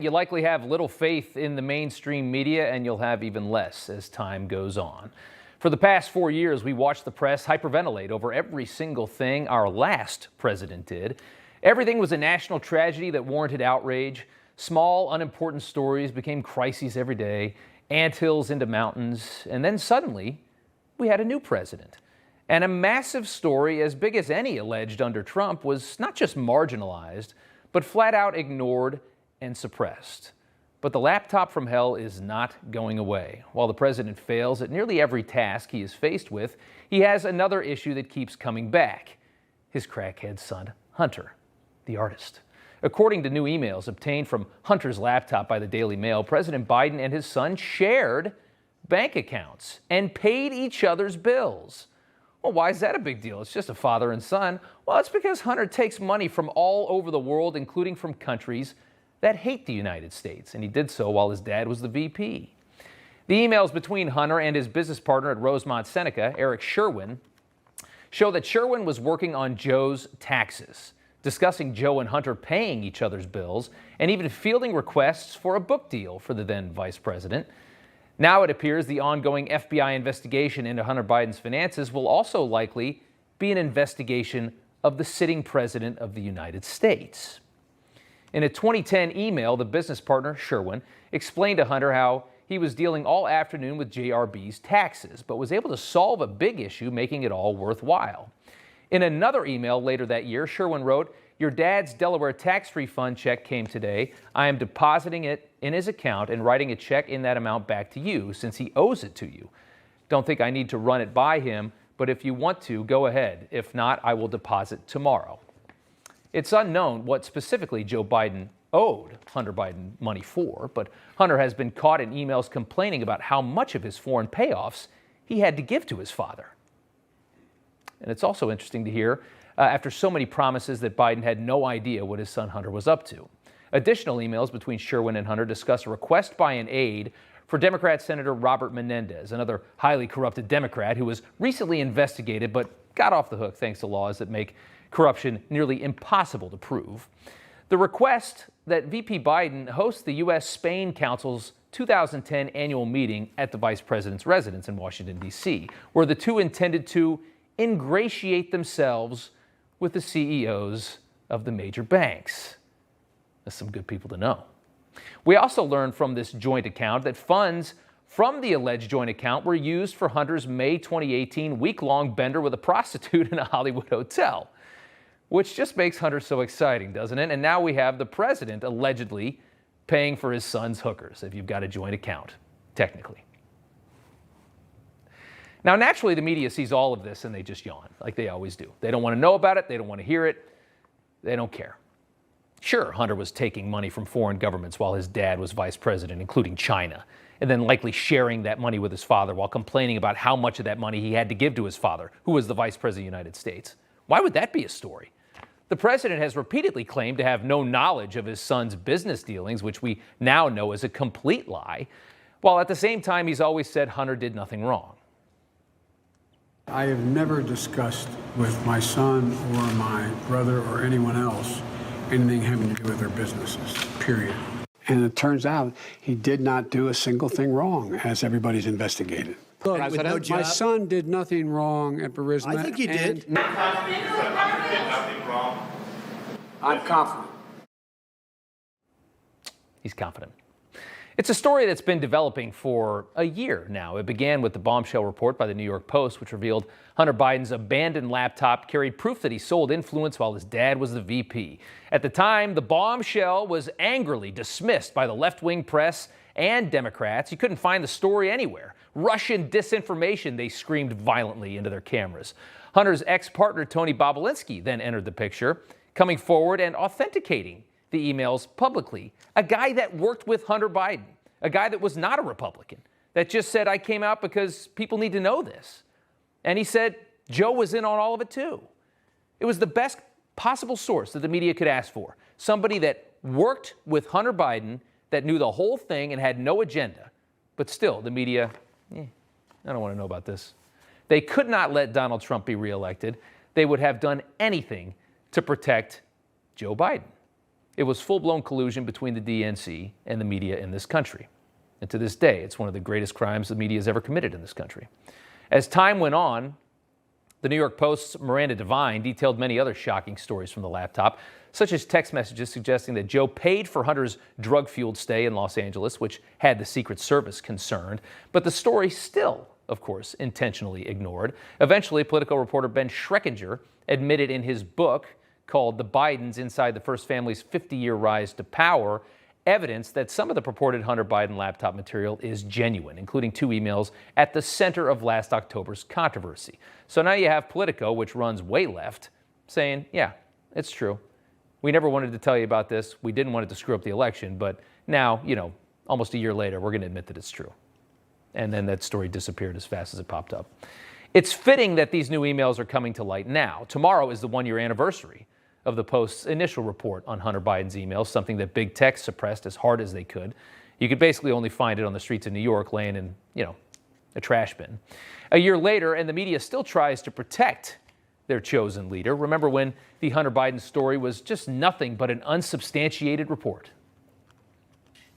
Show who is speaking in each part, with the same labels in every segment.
Speaker 1: You likely have little faith in the mainstream media, and you'll have even less as time goes on. For the past 4 years, we watched the press hyperventilate over every single thing our last president did. Everything was a national tragedy that warranted outrage. Small, unimportant stories became crises every day, anthills into mountains, and then suddenly we had a new president. And a massive story as big as any alleged under Trump was not just marginalized, but flat out ignored and suppressed. But the laptop from hell is not going away. While the president fails at nearly every task he is faced with, he has another issue that keeps coming back: his crackhead son, Hunter, the artist. According to new emails obtained from Hunter's laptop by the Daily Mail, President Biden and his son shared bank accounts and paid each other's bills. Well, why is that a big deal? It's just a father and son. Well, it's because Hunter takes money from all over the world, including from countries that hate the United States, and he did so while his dad was the VP. The emails between Hunter and his business partner at Rosemont Seneca, Eric Sherwin, show that Sherwin was working on Joe's taxes, discussing Joe and Hunter paying each other's bills, and even fielding requests for a book deal for the then vice president. Now it appears the ongoing FBI investigation into Hunter Biden's finances will also likely be an investigation of the sitting president of the United States. In a 2010 email, the business partner, Sherwin, explained to Hunter how he was dealing all afternoon with JRB's taxes, but was able to solve a big issue, making it all worthwhile. In another email later that year, Sherwin wrote, "Your dad's Delaware tax refund check came today. I am depositing it in his account and writing a check in that amount back to you, since he owes it to you. Don't think I need to run it by him, but if you want to, go ahead. If not, I will deposit tomorrow." It's unknown what specifically Joe Biden owed Hunter Biden money for, but Hunter has been caught in emails complaining about how much of his foreign payoffs he had to give to his father. And it's also interesting to hear, after so many promises, that Biden had no idea what his son Hunter was up to. Additional emails between Sherwin and Hunter discuss a request by an aide for Democrat Senator Robert Menendez, another highly corrupted Democrat who was recently investigated but got off the hook thanks to laws that make corruption nearly impossible to prove. The request that VP Biden hosts the U.S.-Spain Council's 2010 annual meeting at the vice president's residence in Washington, D.C., where the two intended to ingratiate themselves with the CEOs of the major banks. That's some good people to know. We also learned from this joint account that funds from the alleged joint account were used for Hunter's May 2018 week-long bender with a prostitute in a Hollywood hotel, which just makes Hunter so exciting, doesn't it? And now we have the president allegedly paying for his son's hookers, if you've got a joint account, technically. Now, naturally, the media sees all of this and they just yawn, like they always do. They don't want to know about it. They don't want to hear it. They don't care. Sure, Hunter was taking money from foreign governments while his dad was vice president, including China, and then likely sharing that money with his father while complaining about how much of that money he had to give to his father, who was the vice president of the United States. Why would that be a story? The president has repeatedly claimed to have no knowledge of his son's business dealings, which we now know is a complete lie, while at the same time he's always said Hunter did nothing wrong.
Speaker 2: I have never discussed with my son or my brother or anyone else anything having to do with their businesses, period. And it turns out he did not do a single thing wrong, as everybody's investigated. Look, my son did nothing wrong at Burisma.
Speaker 3: I think he did.
Speaker 2: I'm confident.
Speaker 1: He's confident. It's a story that's been developing for a year now. It began with the bombshell report by the New York Post, which revealed Hunter Biden's abandoned laptop carried proof that he sold influence while his dad was the VP. At the time, the bombshell was angrily dismissed by the left-wing press and Democrats. You couldn't find the story anywhere. Russian disinformation, they screamed violently into their cameras. Hunter's ex-partner, Tony Bobulinski, then entered the picture, coming forward and authenticating the emails publicly. A guy that worked with Hunter Biden, a guy that was not a Republican, that just said, I came out because people need to know this. And he said Joe was in on all of it too. It was the best possible source that the media could ask for. Somebody that worked with Hunter Biden, that knew the whole thing and had no agenda. But still, the media, I don't want to know about this. They could not let Donald Trump be reelected. They would have done anything to protect Joe Biden. It was full-blown collusion between the DNC and the media in this country. And to this day, it's one of the greatest crimes the media has ever committed in this country. As time went on, the New York Post's Miranda Devine detailed many other shocking stories from the laptop, such as text messages suggesting that Joe paid for Hunter's drug-fueled stay in Los Angeles, which had the Secret Service concerned. But the story still, of course, intentionally ignored. Eventually, political reporter Ben Schreckinger admitted in his book called The Bidens Inside the First Family's 50-Year Rise to Power, evidence that some of the purported Hunter Biden laptop material is genuine, including 2 emails at the center of last October's controversy. So now you have Politico, which runs way left, saying, yeah, it's true. We never wanted to tell you about this. We didn't want it to screw up the election, but now, almost a year later, we're going to admit that it's true. And then that story disappeared as fast as it popped up. It's fitting that these new emails are coming to light now. Tomorrow is the 1-year anniversary of the Post's initial report on Hunter Biden's emails, something that big tech suppressed as hard as they could. You could basically only find it on the streets of New York laying in, a trash bin. A year later, and the media still tries to protect their chosen leader. Remember when the Hunter Biden story was just nothing but an unsubstantiated report?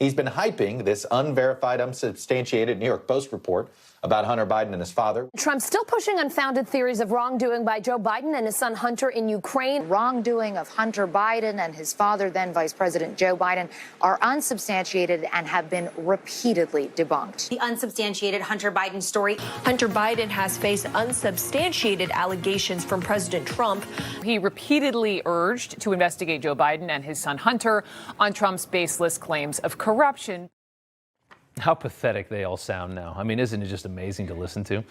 Speaker 3: He's been hyping this unverified, unsubstantiated New York Post report about Hunter Biden and his father.
Speaker 4: Trump's still pushing unfounded theories of wrongdoing by Joe Biden and his son Hunter in Ukraine.
Speaker 5: Wrongdoing of Hunter Biden and his father, then Vice President Joe Biden, are unsubstantiated and have been repeatedly debunked.
Speaker 6: The unsubstantiated Hunter Biden story.
Speaker 7: Hunter Biden has faced unsubstantiated allegations from President Trump.
Speaker 8: He repeatedly urged to investigate Joe Biden and his son Hunter on Trump's baseless claims of corruption.
Speaker 1: How pathetic they all sound now. I mean, isn't it just amazing to listen to?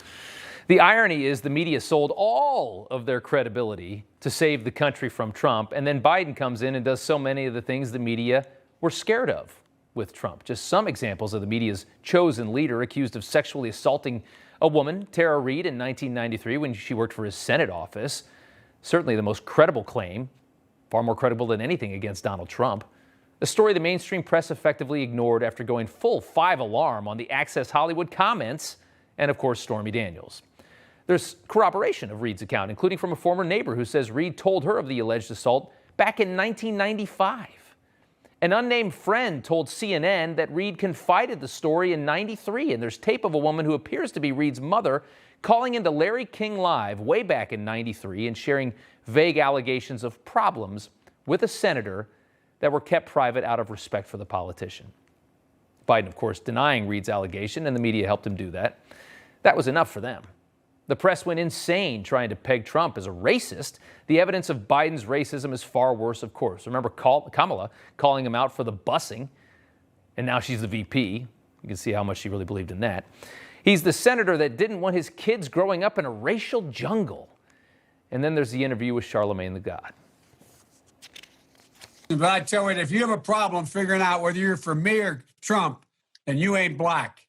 Speaker 1: The irony is the media sold all of their credibility to save the country from Trump, and then Biden comes in and does so many of the things the media were scared of with Trump. Just some examples of the media's chosen leader accused of sexually assaulting a woman, Tara Reade, in 1993 when she worked for his Senate office. Certainly the most credible claim, far more credible than anything against Donald Trump. A story the mainstream press effectively ignored after going full 5 alarm on the Access Hollywood comments and, of course, Stormy Daniels. There's corroboration of Reade's account, including from a former neighbor who says Reade told her of the alleged assault back in 1995. An unnamed friend told CNN that Reade confided the story in 93, and there's tape of a woman who appears to be Reade's mother calling into Larry King Live way back in 93 and sharing vague allegations of problems with a senator that were kept private out of respect for the politician. Biden, of course, denying Reade's allegation, and the media helped him do that. That was enough for them. The press went insane trying to peg Trump as a racist. The evidence of Biden's racism is far worse, of course. Remember Kamala calling him out for the busing, and now she's the VP. You can see how much she really believed in that. He's the senator that didn't want his kids growing up in a racial jungle. And then there's the interview with Charlemagne the God.
Speaker 2: But I tell you, if you have a problem figuring out whether you're for me or Trump, then you ain't black.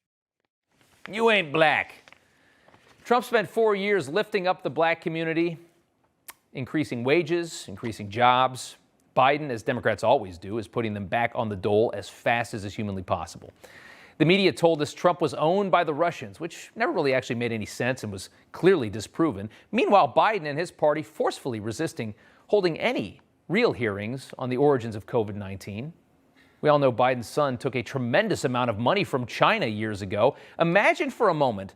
Speaker 1: You ain't black. Trump spent 4 years lifting up the black community, increasing wages, increasing jobs. Biden, as Democrats always do, is putting them back on the dole as fast as is humanly possible. The media told us Trump was owned by the Russians, which never really actually made any sense and was clearly disproven. Meanwhile, Biden and his party forcefully resisting holding any real hearings on the origins of COVID-19. We all know Biden's son took a tremendous amount of money from China years ago. Imagine for a moment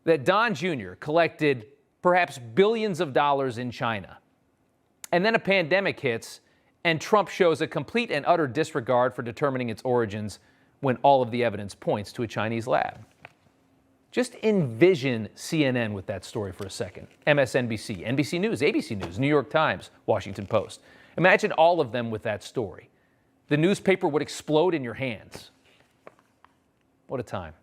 Speaker 1: that Don Jr. collected perhaps billions of dollars in China. And then a pandemic hits and Trump shows a complete and utter disregard for determining its origins when all of the evidence points to a Chinese lab. Just envision CNN with that story for a second. MSNBC, NBC News, ABC News, New York Times, Washington Post. Imagine all of them with that story. The newspaper would explode in your hands. What a time.